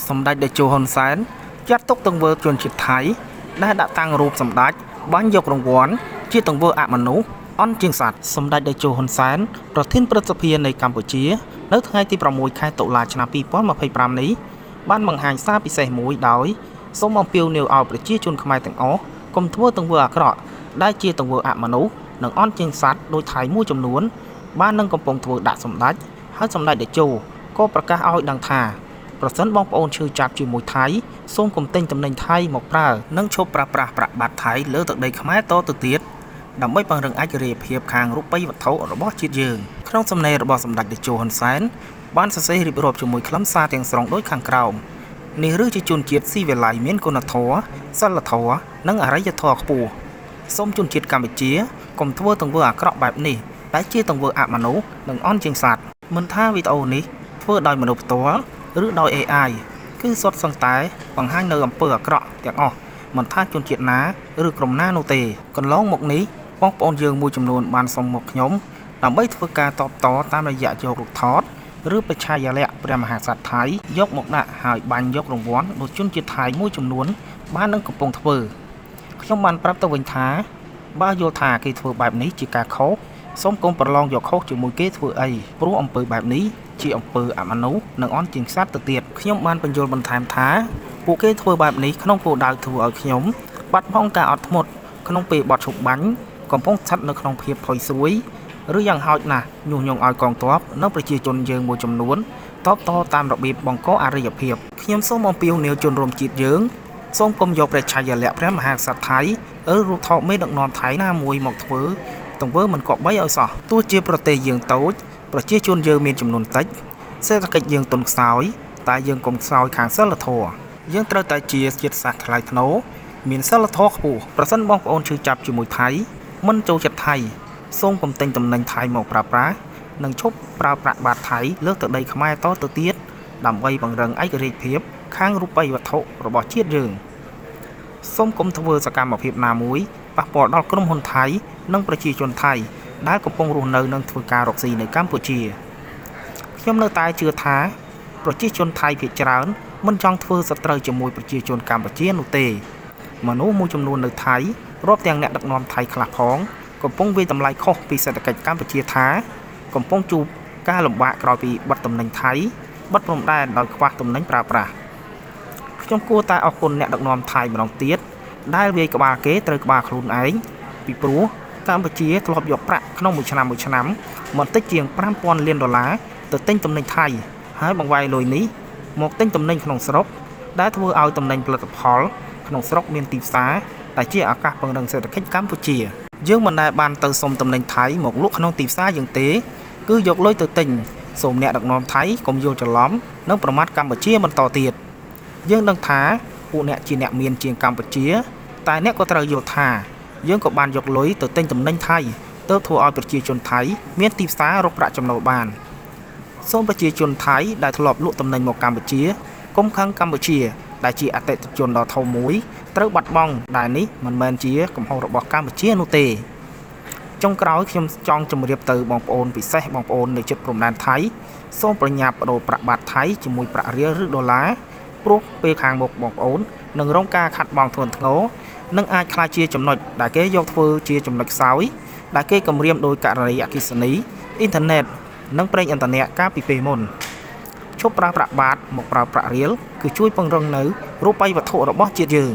សម្ដេចតេជោហ៊ុនសែនចាត់ទុកទង្វើជនជាតិថៃដែលដាក់តាំងរូបសម្ដេចបានយករង្វាន់ជាទង្វើអមនុស្សអន់ជាងសត្វសម្ដេចតេជោហ៊ុនសែនប្រធានព្រឹទ្ធសភានៃកម្ពុជានៅថ្ងៃទី6ខែតុលាឆ្នាំ2025នេះបានបង្ហាញសារពិសេសមួយដោយសូមអំពាវនាវឲ្យប្រជាជនខ្មែរទាំងអស់កុំធ្វើទង្វើអាក្រក់ដែលជាទង្វើអមនុស្សនិងអន់ជាងសត្វដោយថៃមួយចំនួនបាននឹងកំពុងធ្វើដាក់សម្ដេចហើយសម្ដេចតេជោក៏ប្រកាសឲ្យដឹងថាប្រសិនបងប្អូនឈឺចាប់ជាមួយថៃសូមកុំទិញទំនិញថៃមកប្រើនិងឈប់ប្រើប្រាស់ប្រាក់បាត់ថៃលើទឹកដីខ្មែរតទៅទៀតដើម្បីពង្រឹងឯករាជ្យភាពខាងរូបិយវត្ថុរបស់ជាតិយើងក្នុងសំណេររបស់សម្ដេចតេជោហ៊ុនសែនបានសរសេររៀបរាប់ជាមួយខ្លឹមសារទាំងស្រុងដូចខាងក្រោមនេះឬជាជនជាតិស៊ីវិល័យមានគុណធម៌សិលធម៌និងអរិយធម៌ខ្ពស់សូមជនជាតិកម្ពុជាកុំធ្វើទង្វើអាក្រក់បែបនេះដែលជាទង្វើអមនុស្សនិងអន់ជាងសត្វមិនថាវីដេអូនេះធ្វើដោយមនុស្សផ្ទាល់ឬដោយ AI គឺសុទ្ធសឹងតែបង្ហាញនៅអំពើអាក្រក់ទាំងអស់មិនថាជនជាតិណាឬក្រុមណានោះទេកន្លងមកនេះបងប្អូនយើងមួយចំនួនបានសុំមកខ្ញុំដើម្បីធ្វើការតបតតាមរយៈយករូបថតឬបច្ឆាយល័ក្ខព្រះមហាក្សត្រថៃយកមកដាក់ហើយបាញ់យករង្វាន់ដោយជនជាតិថៃមួយចំនួនបាននឹងកំពុងធ្វើខ្ញុំបានប្រាប់ទៅវិញថាបើយល់ថាគេធ្វើបែបនេះជាការខុសសូមកុំប្រឡងយកខុសជាមួយគេធ្វើអីព្រោះអំពើបែបនេះជាអំពើអមនុស្សនិងអន់ជាងសត្វទៅទៀតខ្ញុំបានបញ្យល់បន្ថែមថាពួកគេធ្វើបែបនេះក្នុងគោលដៅធ្វើឲ្យខ្ញុំបាត់បង់ការអត់ធ្មត់ក្នុងពេលបត់ឈប់បាញ់កំពុងស្ថិតនៅក្នុងភាពផុយស្រួយឬយ៉ាងហោចណាស់ញុះញង់ឲ្យកងទ័ពនិងប្រជាជនយើងមួយចំនួនតបតតាមរបៀបបង្កអរិយភាពខ្ញុំសូមអំពាវនាវជនរួមជាតិយើងសូមកុំយកព្រះឆាយាល័ក្ខព្រះមហាក្សត្រថៃឬរូបថតមេដឹកនាំថៃណាមួយមកធ្វើទង្វើមិនគប្បីឲ្យសោះទោះជាប្រទេសយើងតូចប្រជាជនយើងមានចំនួនតិចសេដ្ឋកិច្ចយើងទន់ខ្សោយតែយើងកុំខ្សោយខាងសិលធម៌យើងត្រូវតែជាជាតិសាសន៍ថ្លៃថ្នូរមានសិលធម៌ខ្ពស់ប្រសិនបងប្អូនឈឺចាប់ជាមួយថៃមិនចូលចិត្តថៃសូមកុំទិញទំនិញថៃមកប្រើប្រាស់និងឈប់ប្រើប្រាក់បាតថៃលើទឹកដីខ្មែរតទៅទៀតដើម្បីពង្រឹងឯករាជ្យភាពខាងរូបិយវត្ថុរបស់ជាតិយើងសូមកុំធ្វើសកម្មភាពណាមួយប៉ះពាល់ដល់ក្រុមហ៊ុនថៃនិងប្រជាជនថៃដែលកំពុងរស់នៅនិងធ្វើការរកស៊ីនៅកម្ពុជាខ្ញុំនៅតែជឿថាប្រជាជនថៃភាគច្រើនមិនចង់ធ្វើសត្រូវជាមួយប្រជាជនកម្ពុជានោះទេមនុស្សមួយចំនួននៅថៃរាប់ទាំងអ្នកដឹកនាំថៃខ្លះផងកំពុងវាយតម្លៃខុសពីសេដ្ឋកិច្ចកម្ពុជាថាកំពុងជួបការលំបាកក្រោយពីបិទទំនិញថៃបិទព្រំដែនដោយខ្វះទំនិញប្រើប្រាស់ខ្ញុំគួរតែអរគុណអ្នកដឹកនាំថៃម្ដងទៀតដែលវាយក្បាលគេត្រូវក្បាលខ្លួនឯងពីព្រោះកម្ពុជាធ្លាប់យកប្រាក់ក្នុងមួយឆ្នាំមិនតិចជាង$5000 លានទៅទិញទំនិញថៃហើយបង្វែរលុយនេះមកទិញទំនិញក្នុងស្រុកដែលធ្វើឲ្យទំនិញផលិតផលក្នុងស្រុកមានទីផ្សារដែលជាឱកាសពង្រឹងសេដ្ឋកិច្ចកម្ពុជាយើងមិនដែលបានទៅសុំទំនិញថៃមកលក់ក្នុងទីផ្សារយើងទេគឺយកលុយទៅទិញសូមអ្នកដឹកនាំថៃកុំយល់ច្រឡំនិងប្រមាថកម្ពុជាបន្តទៀតយើងដឹងថាពួកអ្នកជាអ្នកមានជាងកម្ពុជាតែអ្នកក៏ត្រូវយល់ថាយើងក៏បានយកលុយទៅទិញទំនិញថៃទើបធ្វើឲ្យប្រជាជនថៃមានទីផ្សាររកប្រាក់ចំណូលបានសូមប្រជាជនថៃដែលធ្លាប់លក់ទំនិញមកកម្ពុជាកុំខឹងកម្ពុជាដែលជាអតិថិជនដ៏ធំមួយត្រូវបាត់បង់ដែលនេះមិនមែនជាកំហុសរបស់កម្ពុជានោះទេចុងក្រោយខ្ញុំចង់ជម្រាបទៅបងប្អូនពិសេសបងប្អូននៅជិតព្រំដែនថៃសូមប្រញាប់បដូរប្រាក់បាតថៃជាមួយប្រាក់រៀលឬដុល្លារព្រោះពេលខាងមុខបងប្អូននឹងរងការខាត់បងធ្ងន់ធ្ងរនិងអាចក្លាយជាចំណុចដែលគេយកធ្វើជាចំណុចខ្សោយដែលគេគំរាមដោយករណីអគ្គិសនីអ៊ីនធឺណិតនិងប្រេងឥន្ធនៈកាលពីពេលមុនឈប់ប្រើប្រាក់បាតមកប្រើប្រាក់រៀលគឺជួយពង្រឹងនៅរូបិយវត្ថុរបស់ជាតិយើង